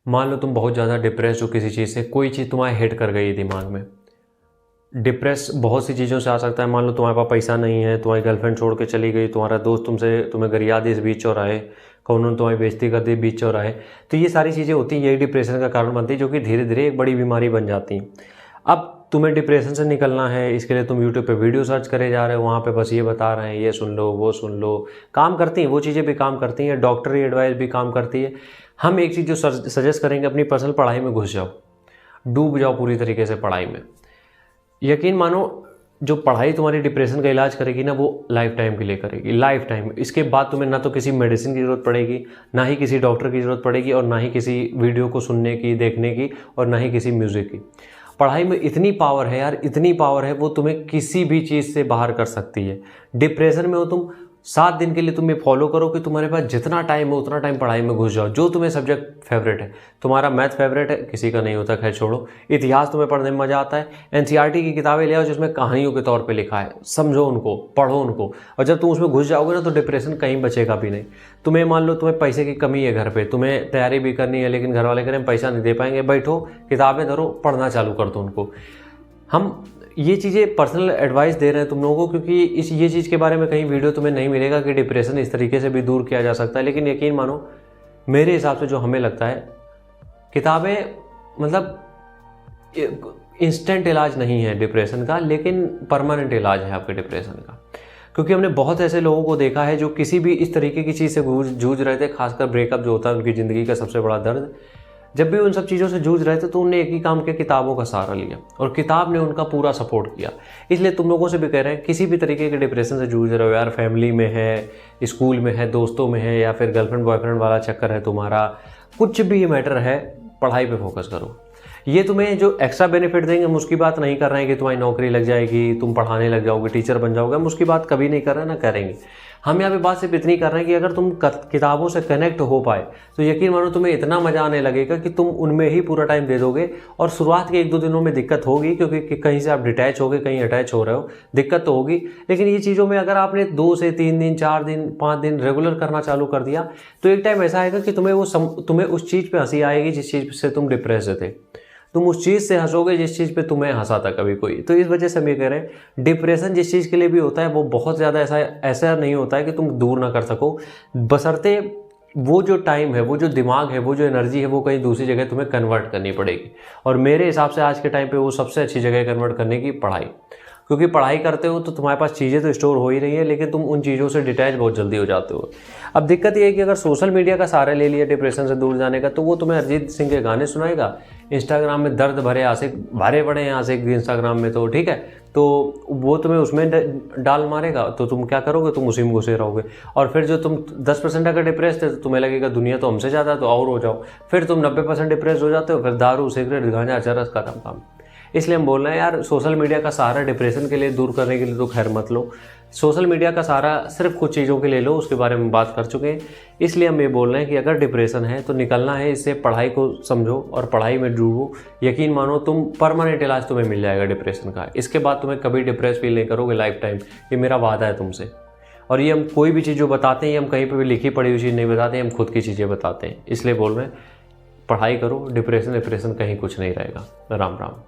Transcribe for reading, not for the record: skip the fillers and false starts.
मान लो तुम बहुत ज़्यादा डिप्रेस हो किसी चीज़ से, कोई चीज़ तुम्हारे हिट कर गई दिमाग में। डिप्रेस बहुत सी चीज़ों से आ सकता है। मान लो तुम्हारे पास पैसा नहीं है, तुम्हारी गर्लफ्रेंड छोड़ के चली गई, तुम्हारा दोस्त तुम्हें गरिया दी इस बीच चौराहे, उन्होंने तुम्हारी बेइज्जती कर दी बीच चौराहे। तो ये सारी चीज़ें होती हैं, यही डिप्रेशन का कारण बनती है, जो कि धीरे धीरे एक बड़ी बीमारी बन जाती हैं। अब तुम्हें डिप्रेशन से निकलना है, इसके लिए तुम यूट्यूब पे वीडियो सर्च करे जा रहे हो, वहाँ पे बस ये बता रहे हैं ये सुन लो वो सुन लो। काम करती हैं वो चीज़ें भी, काम करती हैं, डॉक्टरी एडवाइस भी काम करती है। हम एक चीज़ जो सजेस्ट करेंगे, अपनी पर्सनल पढ़ाई में घुस जाओ, डूब जाओ पूरी तरीके से पढ़ाई में। यकीन मानो, जो पढ़ाई तुम्हारी डिप्रेशन का इलाज करेगी ना, वो लाइफ टाइम के लिए करेगी, लाइफ टाइम। इसके बाद तुम्हें ना तो किसी मेडिसिन की ज़रूरत पड़ेगी, ना ही किसी डॉक्टर की ज़रूरत पड़ेगी, और ना ही किसी वीडियो को सुनने की, देखने की, और ना ही किसी म्यूज़िक की। पढ़ाई में इतनी पावर है यार, इतनी पावर है, वो तुम्हें किसी भी चीज़ से बाहर कर सकती है। डिप्रेशन में हो तुम, 7 दिन के लिए तुम ये फॉलो करो कि तुम्हारे पास जितना टाइम हो उतना टाइम पढ़ाई में घुस जाओ। जो तुम्हें सब्जेक्ट फेवरेट है, तुम्हारा मैथ फेवरेट है, किसी का नहीं होता, खैर छोड़ो। इतिहास तुम्हें पढ़ने में मज़ा आता है, एनसीईआरटी की किताबें ले आओ जिसमें कहानियों के तौर पे लिखा है, समझो उनको, पढ़ो उनको। और जब तुम उसमें घुस जाओगे ना, तो डिप्रेशन कहीं बचेगा भी नहीं। तुम्हें मान लो तुम्हें पैसे की कमी है घर पर, तुम्हें तैयारी भी करनी है, लेकिन घर वाले करें पैसा नहीं दे पाएंगे, बैठो किताबें धरो, पढ़ना चालू कर दो उनको। हम ये चीज़ें पर्सनल एडवाइस दे रहे हैं तुम लोगों को, क्योंकि ये चीज़ के बारे में कहीं वीडियो तुम्हें नहीं मिलेगा कि डिप्रेशन इस तरीके से भी दूर किया जा सकता है। लेकिन यकीन मानो, मेरे हिसाब से जो हमें लगता है, किताबें मतलब इंस्टेंट इलाज नहीं है डिप्रेशन का, लेकिन परमानेंट इलाज है आपके डिप्रेशन का। क्योंकि हमने बहुत ऐसे लोगों को देखा है जो किसी भी इस तरीके की चीज़ से जूझ रहे थे, खासकर ब्रेकअप जो होता है उनकी ज़िंदगी का सबसे बड़ा दर्द। जब भी उन सब चीज़ों से जूझ रहे थे, तो उन्होंने एक ही काम किया, किताबों का सहारा लिया, और किताब ने उनका पूरा सपोर्ट किया। इसलिए तुम लोगों से भी कह रहे हैं, किसी भी तरीके के डिप्रेशन से जूझ रहे हो यार, फैमिली में है, स्कूल में है, दोस्तों में है, या फिर गर्लफ्रेंड बॉयफ्रेंड वाला चक्कर है तुम्हारा, कुछ भी मैटर है, पढ़ाई पे फोकस करो। ये तुम्हें जो एक्स्ट्रा बेनिफिट देंगे, हम उसकी बात नहीं कर रहे हैं कि तुम्हारी नौकरी लग जाएगी, तुम पढ़ाने लग जाओगे, टीचर बन जाओगे, हम उसकी बात कभी नहीं कर रहे हैं, ना करेंगे। हम यहाँ पे बात सिर्फ इतनी कर रहे हैं कि अगर तुम किताबों से कनेक्ट हो पाए, तो यकीन मानो तुम्हें इतना मजा आने लगेगा कि तुम उनमें ही पूरा टाइम दे दोगे। और शुरुआत के 1-2 दिनों में दिक्कत होगी, क्योंकि कहीं से आप डिटैच हो गए, कहीं अटैच हो रहे हो, दिक्कत तो होगी। लेकिन ये चीज़ों में अगर आपने 2 से 3 दिन, 4 दिन, 5 दिन रेगुलर करना चालू कर दिया, तो एक टाइम ऐसा आएगा कि तुम्हें उस चीज़ पर हंसी आएगी जिस चीज़ से तुम डिप्रेस थे। तुम उस चीज़ से हंसोगे जिस चीज़ पे तुम्हें हंसा था कभी कोई। तो इस वजह से हम ये कह रहे हैं, डिप्रेशन जिस चीज़ के लिए भी होता है, वो बहुत ज़्यादा ऐसा नहीं होता है कि तुम दूर ना कर सको, बशर्ते वो जो टाइम है, वो जो दिमाग है, वो जो एनर्जी है, वो कहीं दूसरी जगह तुम्हें कन्वर्ट करनी पड़ेगी। और मेरे हिसाब से आज के टाइम पे वो सबसे अच्छी जगह कन्वर्ट करने की पढ़ाई। क्योंकि पढ़ाई करते हो तो तुम्हारे पास चीज़ें तो स्टोर हो ही रही है, लेकिन तुम उन चीज़ों से डिटैच बहुत जल्दी हो जाते हो। अब दिक्कत ये है कि अगर सोशल मीडिया का सहारा ले लिया डिप्रेशन से दूर जाने का, तो वो तुम्हें अरिजीत सिंह के गाने सुनाएगा, इंस्टाग्राम में दर्द भरे आशिक, भरे पड़े हैं आशिक इंस्टाग्राम में, तो ठीक है, तो वो तुम्हें उसमें डाल मारेगा, तो तुम क्या करोगे, तुम उसी में घुसे रहोगे। और फिर जो तुम 10% अगर डिप्रेस थे, तो तुम्हें लगेगा दुनिया तो हमसे ज़्यादा, तो और हो जाओ। फिर तुम 90% डिप्रेस हो जाते हो, फिर दारू, सिगरेट, गांजा, चरस, खत्म काम। इसलिए हम बोल रहे हैं यार, सोशल मीडिया का सहारा डिप्रेशन के लिए दूर करने के लिए तो खैर मत लो। सोशल मीडिया का सहारा सिर्फ कुछ चीज़ों के लिए लो, उसके बारे में बात कर चुके हैं। इसलिए हम ये बोल रहे हैं कि अगर डिप्रेशन है तो निकलना है इससे, पढ़ाई को समझो और पढ़ाई में डूबो। यकीन मानो, तुम परमानेंट इलाज तुम्हें मिल जाएगा डिप्रेशन का। इसके बाद तुम्हें कभी डिप्रेस फील नहीं करोगे लाइफ टाइम, ये मेरा वादा है तुमसे। और ये हम कोई भी चीज़ जो बताते हैं, हम कहीं पर भी लिखी पढ़ी हुई चीज़ नहीं बताते, हम खुद की चीज़ें बताते हैं। इसलिए बोल रहे हैं, पढ़ाई करो, डिप्रेशन कहीं कुछ नहीं रहेगा। राम राम।